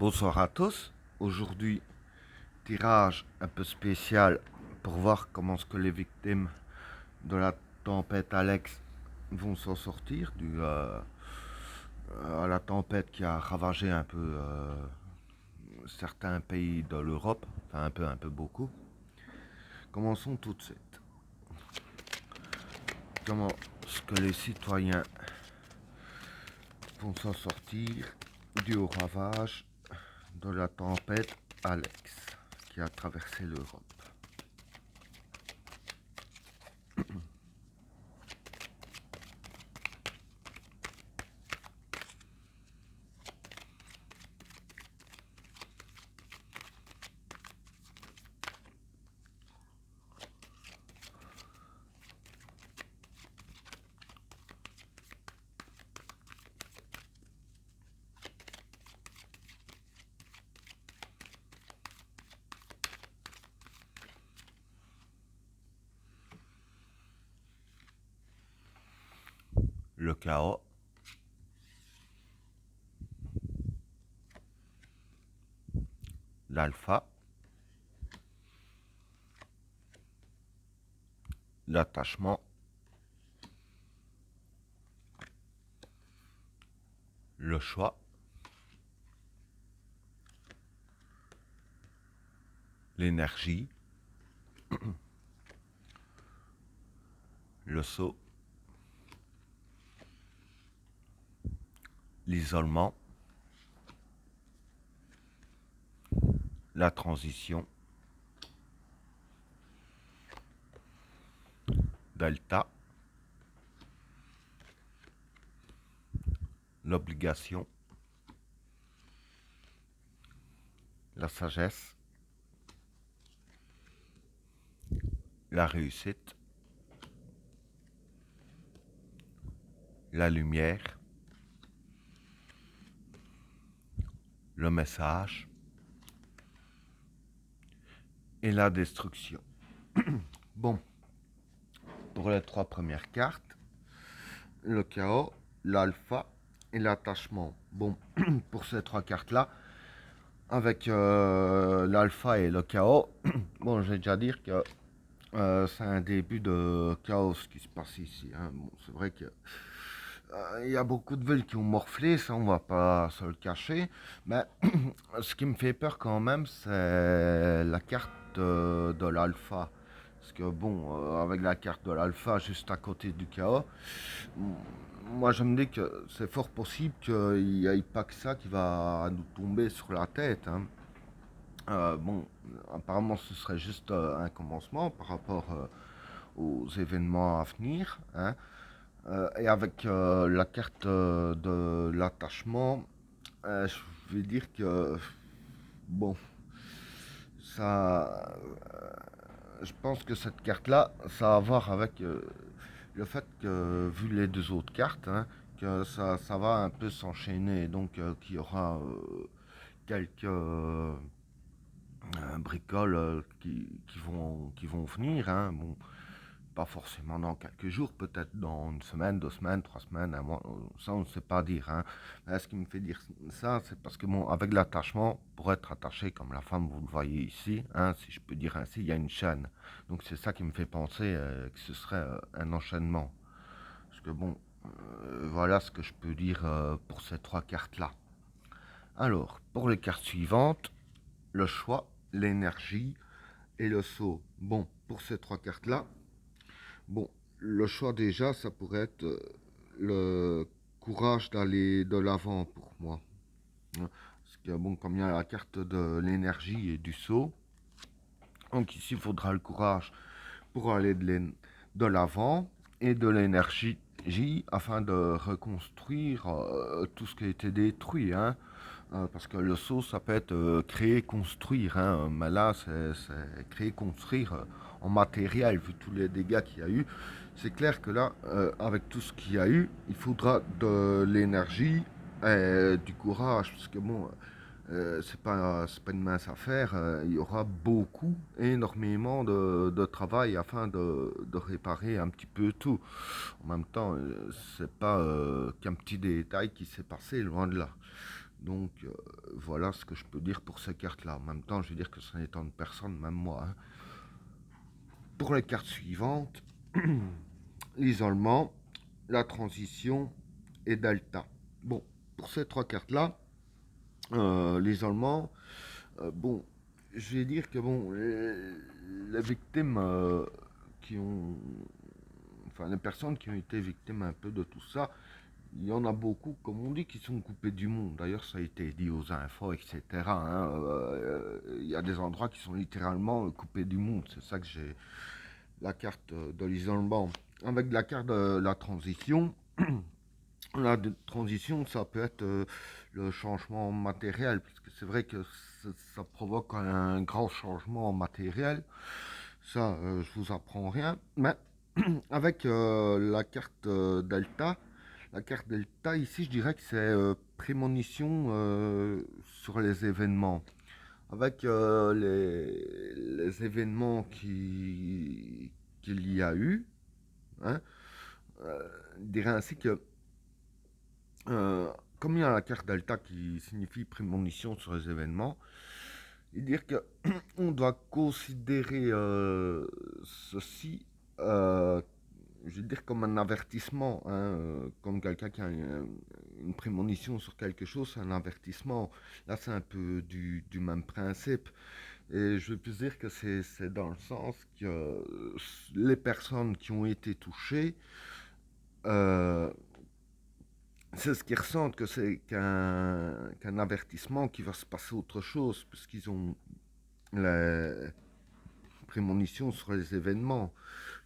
Bonsoir à tous. Aujourd'hui, tirage un peu spécial pour voir comment ce que les victimes de la tempête Alex vont s'en sortir à la tempête qui a ravagé un peu certains pays de l'Europe, enfin un peu beaucoup. Commençons tout de suite. Comment ce que les citoyens vont s'en sortir dû au ravage de la tempête Alex qui a traversé l'Europe. Le chaos, l'alpha, l'attachement, le choix, l'énergie, le saut, l'isolement, la transition, delta, l'obligation, la sagesse, la réussite, la lumière, le message et la destruction. Bon, pour les trois premières cartes, le chaos, l'alpha et l'attachement. Bon, pour ces trois cartes-là, avec l'alpha et le chaos, bon, je vais déjà dire que c'est un début de chaos qui se passe ici. Hein. Bon, c'est vrai que il y a beaucoup de villes qui ont morflé, ça on va pas se le cacher. Mais ce qui me fait peur quand même, c'est la carte de l'alpha. Parce que bon, avec la carte de l'alpha juste à côté du chaos, moi je me dis que c'est fort possible qu'il n'y ait pas que ça qui va nous tomber sur la tête. Hein. Bon, apparemment ce serait juste un commencement par rapport aux événements à venir. Hein. Et avec la carte de l'attachement, je vais dire que, bon, ça, je pense que cette carte-là, ça a à voir avec le fait que, vu les deux autres cartes, hein, que ça va un peu s'enchaîner, donc qu'il y aura quelques bricoles qui vont venir. Hein. Bon, pas forcément dans quelques jours, peut-être dans une semaine, 2 semaines, 3 semaines, un mois, ça on ne sait pas dire. Hein. Mais ce qui me fait dire ça, c'est parce que bon, avec l'attachement, pour être attaché comme la femme, vous le voyez ici, hein, si je peux dire ainsi, il y a une chaîne. Donc c'est ça qui me fait penser que ce serait un enchaînement. Parce que bon, voilà ce que je peux dire pour ces trois cartes-là. Alors, pour les cartes suivantes, le choix, l'énergie et le saut. Bon, pour ces trois cartes-là, bon, le choix déjà, ça pourrait être le courage d'aller de l'avant pour moi. Hein. Parce que bon, comme il y a la carte de l'énergie et du saut, donc ici il faudra le courage pour aller de l'avant et de l'énergie afin de reconstruire tout ce qui a été détruit. Hein. Parce que le saut, ça peut être créer, construire. Hein. Mais là, c'est créer, construire en matériel, vu tous les dégâts qu'il y a eu. C'est clair que là, avec tout ce qu'il y a eu, il faudra de l'énergie et du courage. Parce que bon, c'est pas une mince affaire. Il y aura beaucoup, énormément de travail afin de réparer un petit peu tout. En même temps, c'est pas qu'un petit détail qui s'est passé, loin de là. Donc voilà ce que je peux dire pour ces cartes-là. En même temps, je vais dire que ça n'étonne personne, même moi, hein. Pour les cartes suivantes, l'isolement, la transition et delta. Bon, pour ces trois cartes-là, l'isolement, bon, je vais dire que bon, les victimes qui ont, enfin les personnes qui ont été victimes un peu de tout ça, il y en a beaucoup, comme on dit, qui sont coupés du monde. D'ailleurs, ça a été dit aux infos, etc., hein. Il y a des endroits qui sont littéralement coupés du monde. C'est ça que j'ai la carte de l'isolement. Avec la carte de la transition, la transition, ça peut être le changement matériel, parce que c'est vrai que ça provoque un grand changement matériel. Ça, je vous apprends rien. Mais avec la carte Delta, ici, je dirais que c'est prémonition sur les événements. Avec les événements qu'il y a eu, hein, je dirais ainsi que comme il y a la carte Delta qui signifie prémonition sur les événements, et dire que on doit considérer ceci, euh, je veux dire, comme un avertissement, hein, comme quelqu'un qui a une prémonition sur quelque chose, c'est un avertissement. Là, c'est un peu du même principe. Et je veux plus dire que c'est dans le sens que les personnes qui ont été touchées, euh, c'est ce qu'ils ressentent, que c'est qu'un avertissement qui va se passer autre chose, puisqu'ils ont la prémonition sur les événements.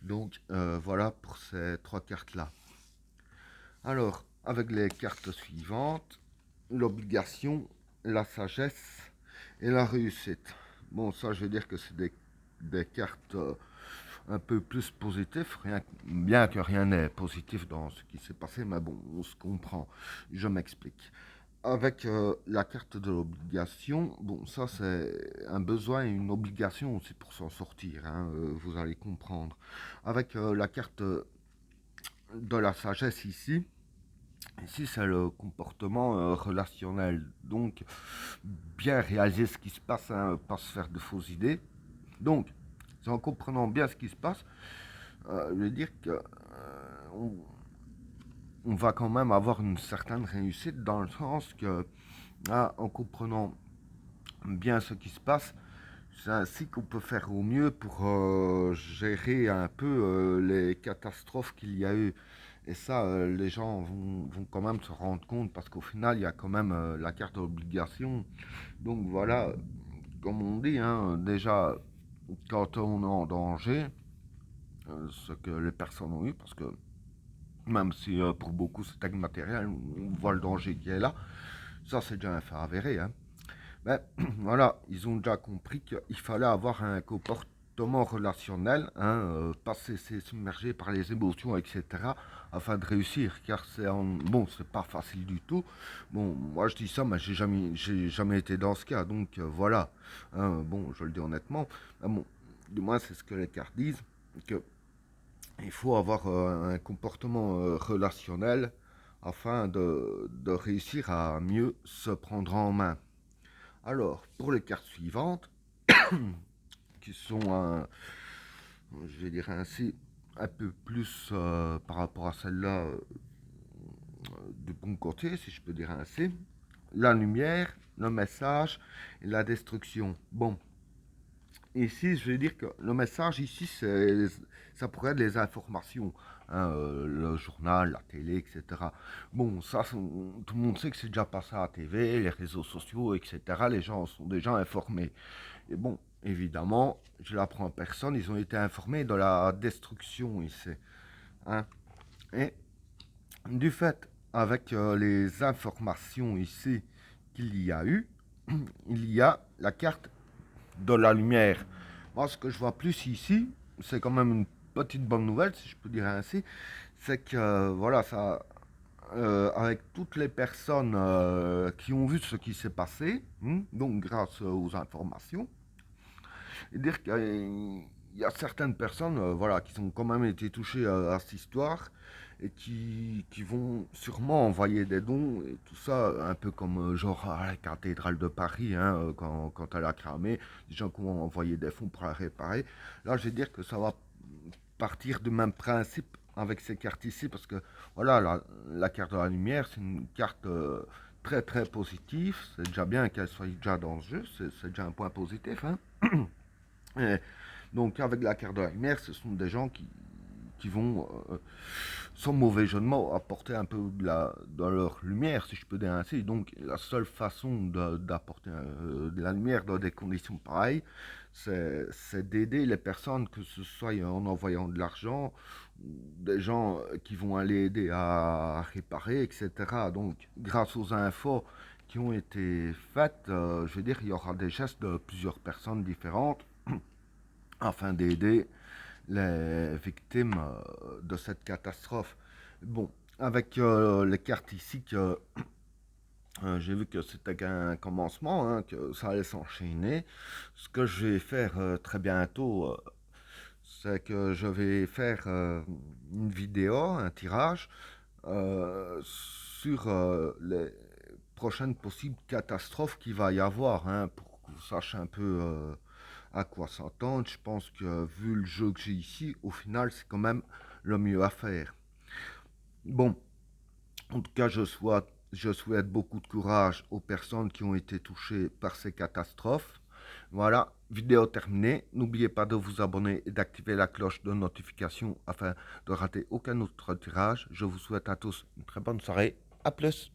Donc voilà pour ces trois cartes-là. Alors, avec les cartes suivantes, l'obligation, la sagesse et la réussite. Bon, ça, je veux dire que c'est des cartes un peu plus positives, bien que rien n'est positif dans ce qui s'est passé, mais bon, on se comprend. Je m'explique. Avec la carte de l'obligation, bon, ça c'est un besoin et une obligation aussi pour s'en sortir, hein, vous allez comprendre. Avec la carte de la sagesse ici, ici c'est le comportement relationnel. Donc, bien réaliser ce qui se passe, hein, pas se faire de fausses idées. Donc, c'est en comprenant bien ce qui se passe, je veux dire que on va quand même avoir une certaine réussite dans le sens que, en comprenant bien ce qui se passe, c'est ainsi qu'on peut faire au mieux pour gérer un peu les catastrophes qu'il y a eu. Et ça, les gens vont quand même se rendre compte parce qu'au final, il y a quand même la carte d'obligation. Donc voilà, comme on dit, hein, déjà, quand on est en danger, ce que les personnes ont eu, parce que même si pour beaucoup c'est matériel, on voit le danger qui est là, ça c'est déjà un fait avéré, hein. Ben, voilà, ils ont déjà compris qu'il fallait avoir un comportement relationnel, hein, pas se laisser submerger par les émotions, etc., afin de réussir, car bon, c'est pas facile du tout. Bon, moi je dis ça, mais j'ai jamais été dans ce cas, donc voilà, hein, bon, je le dis honnêtement, mais bon, du moins c'est ce que les cartes disent, que il faut avoir un comportement relationnel afin de réussir à mieux se prendre en main. Alors, pour les cartes suivantes, qui sont, je vais dire ainsi, un peu plus par rapport à celle-là de bon côté, si je peux dire ainsi, la lumière, le message et la destruction. Bon, ici, je vais dire que le message ici, ça pourrait être les informations, hein, le journal, la télé, etc. Bon, ça, tout le monde sait que c'est déjà passé à la TV, les réseaux sociaux, etc. Les gens sont déjà informés. Et bon, évidemment, je l'apprends en personne, ils ont été informés de la destruction ici, hein. Et du fait, avec les informations ici qu'il y a eu, il y a la carte de la lumière. Moi, ce que je vois plus ici, c'est quand même une petite bonne nouvelle, si je peux dire ainsi, c'est que voilà, ça, avec toutes les personnes qui ont vu ce qui s'est passé, donc grâce aux informations, et dire qu'il y a certaines personnes, voilà, qui ont quand même été touchées à cette histoire, et qui vont sûrement envoyer des dons et tout ça, un peu comme genre à la cathédrale de Paris, hein, quand elle a cramé, des gens qui vont envoyer des fonds pour la réparer. Là, je vais dire que ça va partir du même principe avec ces cartes ici, parce que voilà, la carte de la lumière, c'est une carte très très positive. C'est déjà bien qu'elle soit déjà dans le jeu, c'est déjà un point positif, hein. Et donc avec la carte de la lumière, ce sont des gens qui vont, sans mauvais jeu de mots, apporter un peu de leur lumière, si je peux dire ainsi. Donc la seule façon d'apporter de la lumière dans des conditions pareilles, c'est d'aider les personnes, que ce soit en envoyant de l'argent, des gens qui vont aller aider à réparer, etc. Donc grâce aux infos qui ont été faites, je veux dire, il y aura des gestes de plusieurs personnes différentes afin d'aider les victimes de cette catastrophe. Bon, avec les cartes ici, que j'ai vu que c'était qu'un commencement, hein, que ça allait s'enchaîner. Ce que je vais faire très bientôt, c'est que je vais faire une vidéo, un tirage, sur les prochaines possibles catastrophes qu'il va y avoir, hein, pour que vous sachiez un peu à quoi s'entendre. Je pense que vu le jeu que j'ai ici, au final, c'est quand même le mieux à faire. Bon, en tout cas, je souhaite beaucoup de courage aux personnes qui ont été touchées par ces catastrophes. Voilà, vidéo terminée. N'oubliez pas de vous abonner et d'activer la cloche de notification afin de rater aucun autre tirage. Je vous souhaite à tous une très bonne soirée. À plus.